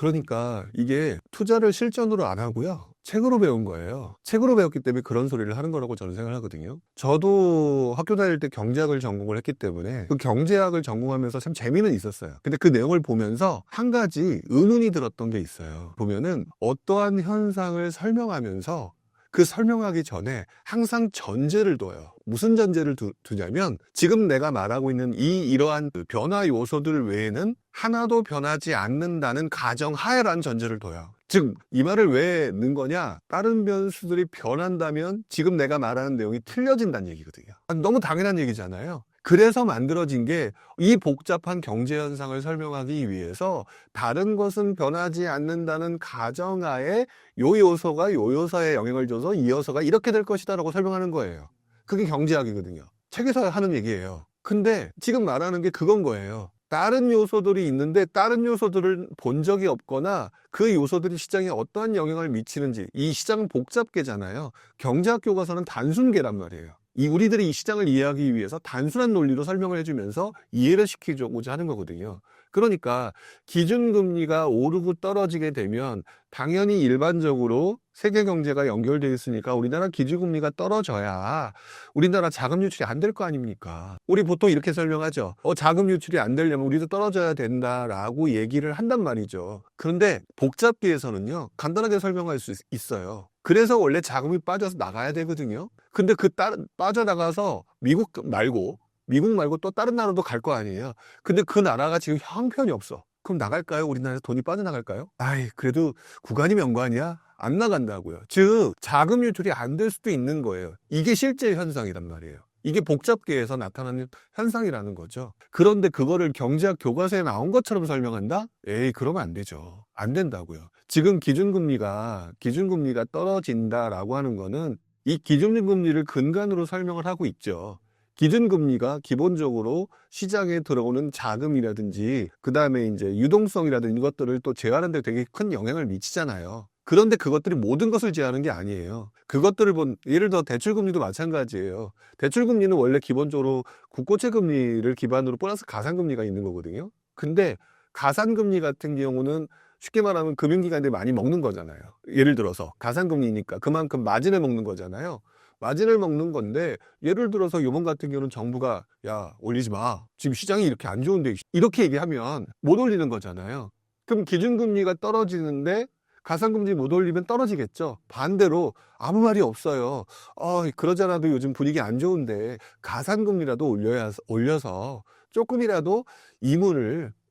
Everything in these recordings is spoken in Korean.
그러니까 이게 투자를 실전으로 안 하고요. 책으로 배운 거예요. 책으로 배웠기 때문에 그런 소리를 하는 거라고 저는 생각하거든요. 저도 학교 다닐 때 경제학을 전공을 했기 때문에 그 경제학을 전공하면서 참 재미는 있었어요. 근데 그 내용을 보면서 한 가지 의문이 들었던 게 있어요. 보면은 어떠한 현상을 설명하면서 그 설명하기 전에 항상 전제를 둬요. 무슨 전제를 두냐면 지금 내가 말하고 있는 이러한 그 변화 요소들 외에는 하나도 변하지 않는다는 가정하에라는 전제를 둬요. 즉, 이 말을 왜 넣은 거냐? 다른 변수들이 변한다면 지금 내가 말하는 내용이 틀려진다는 얘기거든요. 너무 당연한 얘기잖아요. 그래서 만들어진 게 이 복잡한 경제 현상을 설명하기 위해서 다른 것은 변하지 않는다는 가정하에 요 요소가 요 요소에 영향을 줘서 이 요소가 이렇게 될 것이다 라고 설명하는 거예요. 그게 경제학이거든요. 책에서 하는 얘기예요. 근데 지금 말하는 게 그건 거예요. 다른 요소들이 있는데 다른 요소들을 본 적이 없거나 그 요소들이 시장에 어떠한 영향을 미치는지, 이 시장은 복잡계잖아요. 경제학 교과서는 단순계란 말이에요. 우리들이 이 시장을 이해하기 위해서 단순한 논리로 설명을 해주면서 이해를 시키고자 하는 거거든요. 그러니까 기준금리가 오르고 떨어지게 되면 당연히 일반적으로 세계 경제가 연결되어 있으니까 우리나라 기준금리가 떨어져야 우리나라 자금 유출이 안 될 거 아닙니까? 우리 보통 이렇게 설명하죠. 자금 유출이 안 되려면 우리도 떨어져야 된다라고 얘기를 한단 말이죠. 그런데 복잡계에서는요, 간단하게 설명할 수 있어요. 그래서 원래 자금이 빠져서 나가야 되거든요. 근데 빠져나가서 미국 말고 또 다른 나라도 갈 거 아니에요. 근데 그 나라가 지금 형편이 없어. 그럼 나갈까요? 우리나라에서 돈이 빠져나갈까요? 그래도 구간이 명관이야? 안 나간다고요. 즉, 자금 유출이 안 될 수도 있는 거예요. 이게 실제 현상이란 말이에요. 이게 복잡계에서 나타나는 현상이라는 거죠. 그런데 그거를 경제학 교과서에 나온 것처럼 설명한다? 그러면 안 되죠. 안 된다고요. 지금 기준금리가 떨어진다라고 하는 거는 이 기준금리를 근간으로 설명을 하고 있죠. 기준금리가 기본적으로 시장에 들어오는 자금이라든지 그 다음에 이제 유동성이라든지 이것들을 또 제어하는 데 되게 큰 영향을 미치잖아요. 그런데 그것들이 모든 것을 제어하는 게 아니에요. 그것들을 예를 들어 대출금리도 마찬가지예요. 대출금리는 원래 기본적으로 국고채 금리를 기반으로 플러스 가산금리가 있는 거거든요. 근데 가산금리 같은 경우는 쉽게 말하면 금융기관들이 많이 먹는 거잖아요. 예를 들어서 가산금리니까 그만큼 마진을 먹는 거잖아요. 마진을 먹는 건데 예를 들어서 요번 같은 경우는 정부가 야 올리지 마. 지금 시장이 이렇게 안 좋은데 이렇게 얘기하면 못 올리는 거잖아요. 그럼 기준금리가 떨어지는데 가산금리 못 올리면 떨어지겠죠. 반대로 아무 말이 없어요. 그러잖아도 요즘 분위기 안 좋은데 가산금리라도 올려서 조금이라도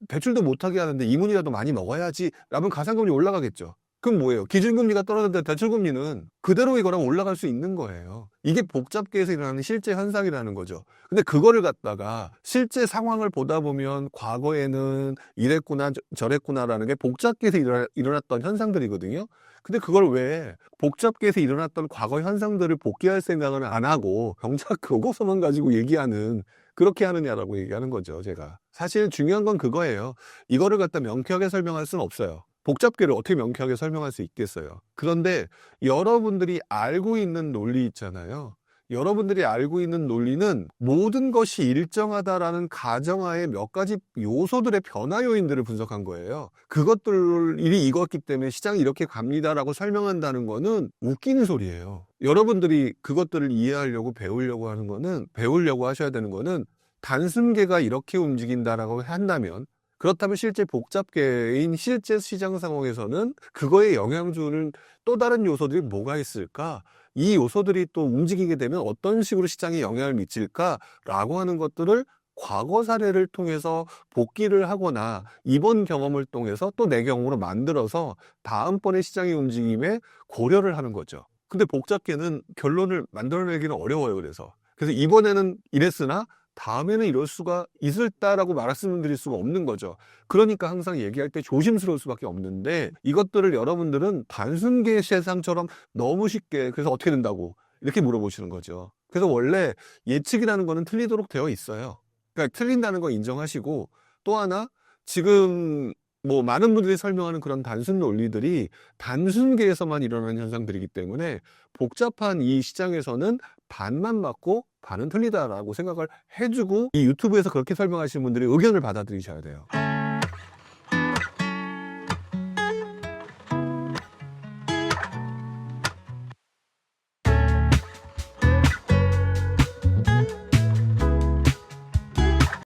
대출도 못하게 하는데 이문이라도 많이 먹어야지 라면 가산금리 올라가겠죠. 그럼 뭐예요? 기준금리가 떨어졌는데 대출금리는 그대로의 거라면 올라갈 수 있는 거예요. 이게 복잡계에서 일어나는 실제 현상이라는 거죠. 근데 그거를 갖다가 실제 상황을 보다 보면 과거에는 이랬구나 저랬구나라는 게 복잡계에서 일어났던 현상들이거든요. 근데 그걸 왜 복잡계에서 일어났던 과거 현상들을 복귀할 생각을 안 하고 경제학 교과서만 가지고 얘기하는, 그렇게 하느냐라고 얘기하는 거죠, 제가. 사실 중요한 건 그거예요. 이거를 갖다 명쾌하게 설명할 수는 없어요. 복잡계를 어떻게 명쾌하게 설명할 수 있겠어요. 그런데 여러분들이 알고 있는 논리 있잖아요. 여러분들이 알고 있는 논리는 모든 것이 일정하다라는 가정하에 몇 가지 요소들의 변화 요인들을 분석한 거예요. 그것들이 이거기 때문에 시장이 이렇게 갑니다라고 설명한다는 거는 웃기는 소리예요. 여러분들이 그것들을 이해하려고 배우려고 하셔야 되는 거는 단순계가 이렇게 움직인다라고 한다면, 그렇다면 실제 복잡계인 실제 시장 상황에서는 그거에 영향 주는 또 다른 요소들이 뭐가 있을까? 이 요소들이 또 움직이게 되면 어떤 식으로 시장에 영향을 미칠까라고 하는 것들을 과거 사례를 통해서 복기를 하거나 이번 경험을 통해서 또 내 경험으로 만들어서 다음번에 시장의 움직임에 고려를 하는 거죠. 근데 복잡계는 결론을 만들어내기는 어려워요. 그래서 이번에는 이랬으나 다음에는 이럴 수가 있을다라고 말씀드릴 수가 없는 거죠. 그러니까 항상 얘기할 때 조심스러울 수밖에 없는데, 이것들을 여러분들은 단순계 세상처럼 너무 쉽게 그래서 어떻게 된다고 이렇게 물어보시는 거죠. 그래서 원래 예측이라는 거는 틀리도록 되어 있어요. 그러니까 틀린다는 거 인정하시고, 또 하나 지금 많은 분들이 설명하는 그런 단순 논리들이 단순계에서만 일어나는 현상들이기 때문에 복잡한 이 시장에서는 반만 맞고 반은 틀리다라고 생각을 해주고, 이 유튜브에서 그렇게 설명하시는 분들의 의견을 받아들이셔야 돼요.